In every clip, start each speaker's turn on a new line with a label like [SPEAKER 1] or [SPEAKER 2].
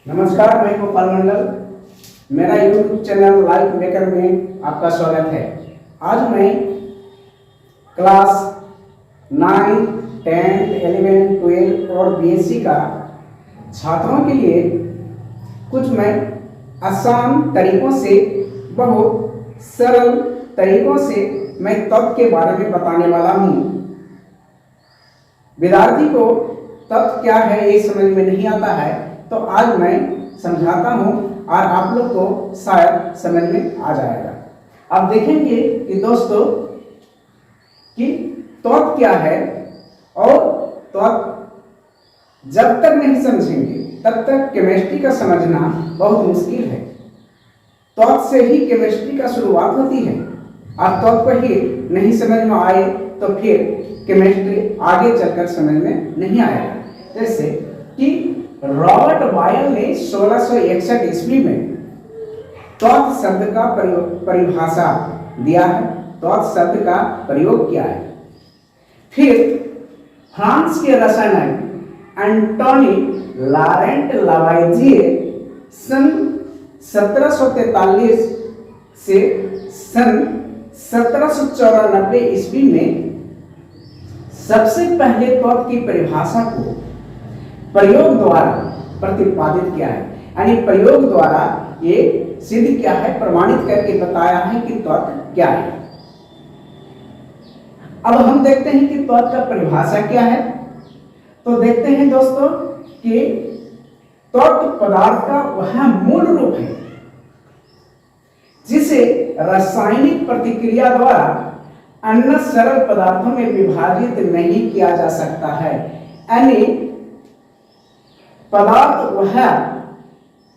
[SPEAKER 1] नमस्कार, मैं गोपाल मंडल। मेरा यूट्यूब चैनल लाइफ मेकर में आपका स्वागत है। आज मैं क्लास 9, 10, 11, 12 और बीएससी का छात्रों के लिए कुछ मैं आसान तरीकों से, बहुत सरल तरीकों से मैं तत्व के बारे में बताने वाला हूँ। विद्यार्थी को तत्व क्या है ये समझ में नहीं आता है, तो आज मैं समझाता हूँ और आप लोग को शायद समझ में आ जाएगा। अब देखेंगे कि दोस्तों कि तत्व क्या है, और तत्व जब तक नहीं समझेंगे तब तक केमिस्ट्री का समझना बहुत मुश्किल है। तत्व से ही केमिस्ट्री का शुरुआत होती है, और तत्व को ही नहीं समझ में आए तो फिर केमिस्ट्री आगे चलकर समझ में नहीं आएगा। जैसे कि रॉबर्ट बॉयल ने 1661 ईस्वी में तत्व शब्द का परिभाषा दिया है, तत्व शब्द का प्रयोग किया है। फिर फ्रांस के रसायनज्ञ एंटोनी लॉरेंट लवाइजिए सन 1743 से सन 1794 ईस्वी में सबसे पहले तत्व की परिभाषा को प्रयोग द्वारा प्रतिपादित किया है। यानी प्रयोग द्वारा ये सिद्ध किया है, प्रमाणित करके बताया है कि तत्व क्या है। अब हम देखते हैं कि तत्व का परिभाषा क्या है। तो देखते हैं दोस्तों कि तत्व पदार्थ का वह मूल रूप है जिसे रासायनिक प्रतिक्रिया द्वारा अन्य सरल पदार्थों में विभाजित नहीं किया जा सकता है। यानी पदार्थ वह,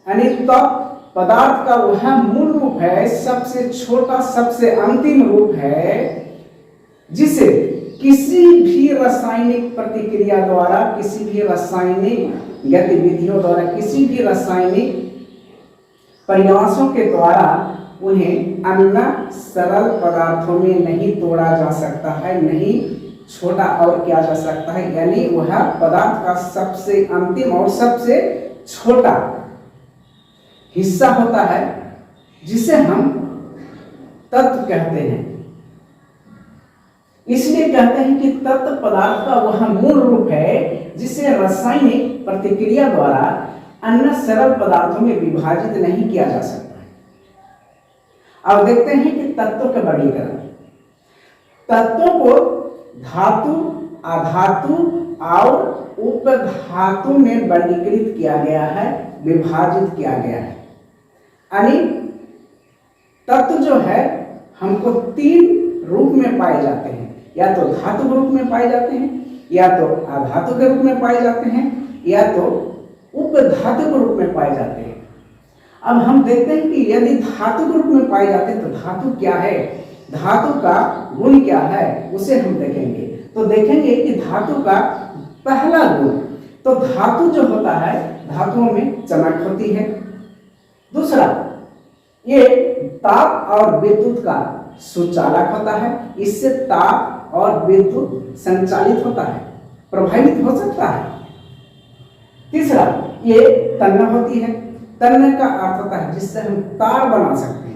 [SPEAKER 1] यानी तत्व पदार्थ का वह मूल रूप है, सबसे छोटा, सबसे अंतिम रूप है, जिसे किसी भी रासायनिक प्रतिक्रिया द्वारा, किसी भी रासायनिक गतिविधियों द्वारा, किसी भी रासायनिक प्रयासों के द्वारा उन्हें अन्य सरल पदार्थों में नहीं तोड़ा जा सकता है, नहीं छोटा और किया जा सकता है। यानी वह पदार्थ का सबसे अंतिम और सबसे छोटा हिस्सा होता है, जिसे हम तत्व कहते हैं। इसलिए कहते हैं कि तत्व पदार्थ का वह मूल रूप है जिसे रासायनिक प्रतिक्रिया द्वारा अन्य सरल पदार्थों में विभाजित नहीं किया जा सकता है। अब देखते हैं कि तत्वों का वर्गीकरण। तत्वों को धातु, अधातु और उपधातु में वर्गीकृत किया गया है, विभाजित किया गया है। यानी तत्व जो है हमको 3 रूप में पाए जाते हैं, या तो धातु के रूप में पाए जाते हैं, या तो अधातु के रूप में पाए जाते हैं, या तो उपधातु के रूप में पाए जाते हैं। अब हम देखते हैं कि यदि धातु के रूप में पाए जाते हैं तो धातु क्या है, धातु का गुण क्या है, उसे हम देखेंगे। तो देखेंगे कि धातु का पहला गुण, तो धातु जो होता है, धातुओं में चमक होती है। दूसरा, ये ताप और विद्युत का सुचालक होता है, इससे ताप और विद्युत संचालित होता है, प्रभावित हो सकता है। तीसरा, ये तन्य होती है, तन्य का अर्थ होता है जिससे हम तार बना सकते हैं।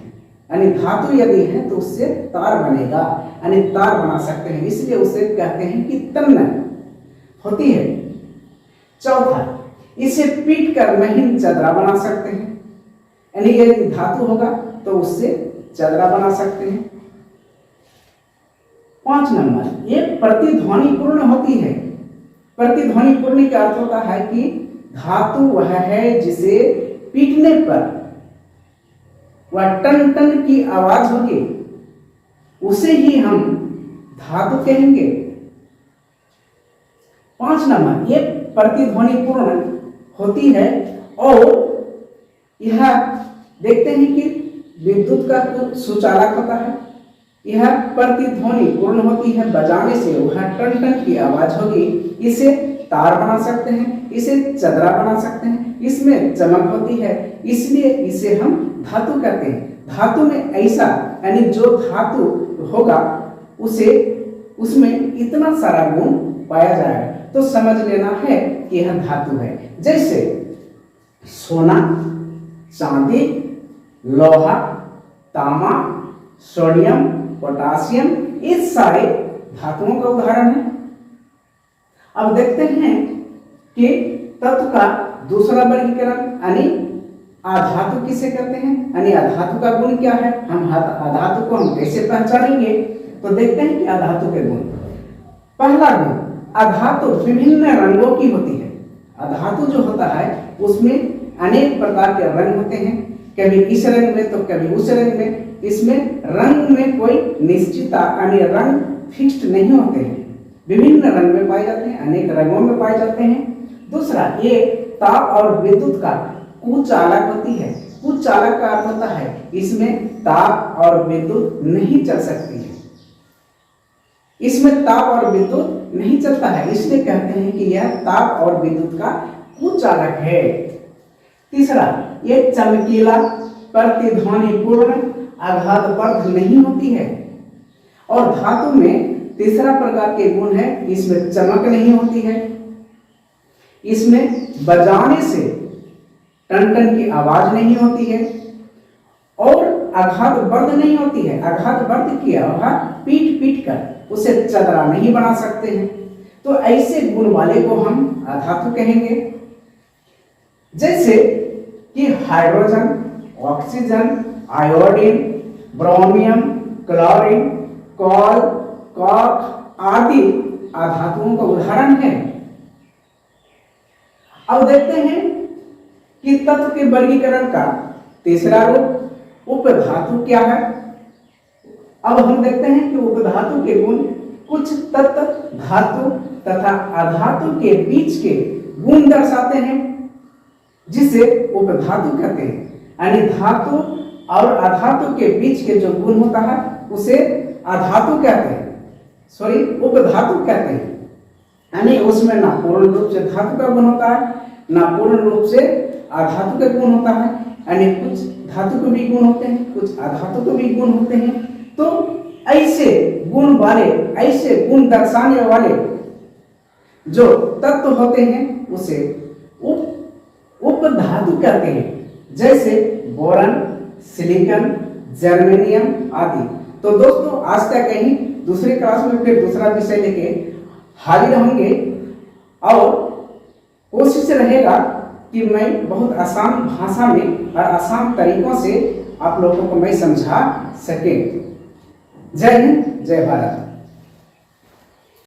[SPEAKER 1] यानी धातु यदि है तो उससे तार बनेगा, यानी तार बना सकते हैं, इसलिए उसे कहते हैं कि तन्य होती है। चौथा, इसे पीट कर महीन चदरा बना सकते हैं, यानी यदि धातु होगा तो उससे चदरा बना सकते हैं। 5 नंबर, ये प्रतिध्वनिपूर्ण होती है। प्रतिध्वनिपूर्ण का अर्थ होता है कि धातु वह है जिसे पीटने पर वह टन टन की आवाज होगी, उसे ही हम धातु कहेंगे। 5 नंबर, ये प्रतिध्वनिपूर्ण होती है, और यह देखते हैं कि विद्युत का सुचालक होता है। यह प्रतिध्वनिपूर्ण होती है, बजाने से वह टन टन की आवाज होगी। इसे तार बना सकते हैं, इसे चदरा बना सकते हैं, इसमें चमक होती है, इसलिए इसे हम धातु कहते हैं। धातु में ऐसा, यानी जो धातु होगा उसे उसमें इतना सारा गुण पाया जाएगा, तो समझ लेना है कि यह धातु है। जैसे सोना, चांदी, लोहा, तांबा, सोडियम, पोटासियम, ये सारे धातुओं का उदाहरण है। अब देखते हैं कि तत्व का दूसरा वर्गीकरण यानी आधातु किसे कहते हैं, यानी आधातु का गुण क्या है, हम आधातु को हम कैसे पहचानेंगे। तो देखते हैं कि आधातु के गुण। पहला गुण, आधातु विभिन्न रंगों की होती है। आधातु जो होता है उसमें अनेक प्रकार के रंग होते हैं, कभी इस रंग में तो कभी उस रंग में। इसमें रंग में कोई निश्चितता यानी रंग फिक्स्ड नहीं होते हैं, विभिन्न रंग में पाए जाते हैं, अनेक रंगों में पाए जाते हैं। दूसरा, ये ताप और विद्युत का कुचालक होती है। कुचालक का अर्थ होता है इसमें ताप और विद्युत नहीं चल सकती है, इसमें ताप और विद्युत नहीं चलता है, इसलिए कहते हैं कि यह ताप और विद्युत का कुचालक है। तीसरा, ये चमकीला, प्रतिध्वनिपूर्ण, आघातप्रद नहीं होती है। और धातु में तीसरा प्रकार के गुण है, इसमें चमक नहीं होती है, इसमें बजाने से टन टन की आवाज नहीं होती है, और आघातवर्ध नहीं होती है। आघातवर्ध की आवाज पीट पीट कर उसे चदरा नहीं बना सकते हैं। तो ऐसे गुण वाले को हम आधातु कहेंगे। जैसे कि hydrogen, oxygen, iodine, bromium, chlorine, कॉल, कॉक आदि आधातुओं का उदाहरण है। अब देखते हैं कि तत्व के वर्गीकरण का तीसरा रूप उपधातु क्या है। अब हम देखते हैं कि उपधातु के गुण कुछ तत्व धातु तथा अधातु के बीच के गुण दर्शाते हैं, जिसे उपधातु कहते हैं। यानी धातु और अधातु के बीच के जो गुण होता है उसे अधातु कहते हैं, सॉरी उपधातु कहते हैं। यानी उसमें ना पूर्ण रूप से धातु का गुण होता है, ना पूर्ण रूप से अधातु का गुण होता है। यानी कुछ धातु के भी गुण होते हैं, कुछ अधातु के भी गुण होते हैं। तो ऐसे गुण वाले, ऐसे गुण दर्शाने वाले जो तत्व होते हैं उसे उपधातु कहते हैं। जैसे बोरन, सिलिकॉन, जर्मेनियम आदि। तो दोस्तों, आज तक कहीं दूसरे क्लास में फिर दूसरा विषय लेके हाजिर होंगे, और कोशिश रहेगा कि मैं बहुत आसान भाषा में और आसान तरीकों से आप लोगों को मैं समझा सके। जय हिंद, जय भारत।